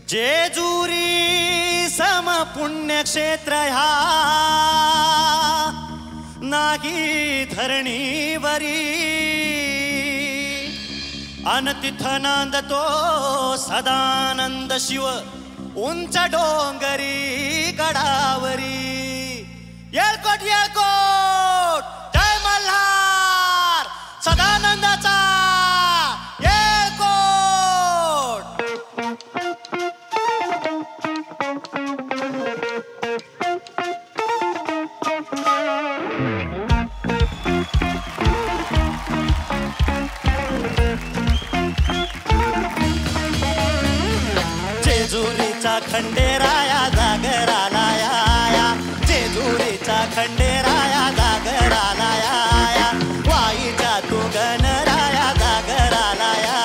जेजुरी सम पुण्यक्षेत्र ह्या नाही धरणीवरी अन तिथं नांदतो सदानंद शिव उंच डोंगरी गडावरी। येळकोट येळकोट जय मल्हार सदानंदाचा जेजुरीचा खंडेराया जागराला या, जेजुरीचा खंडेराया जागराला या।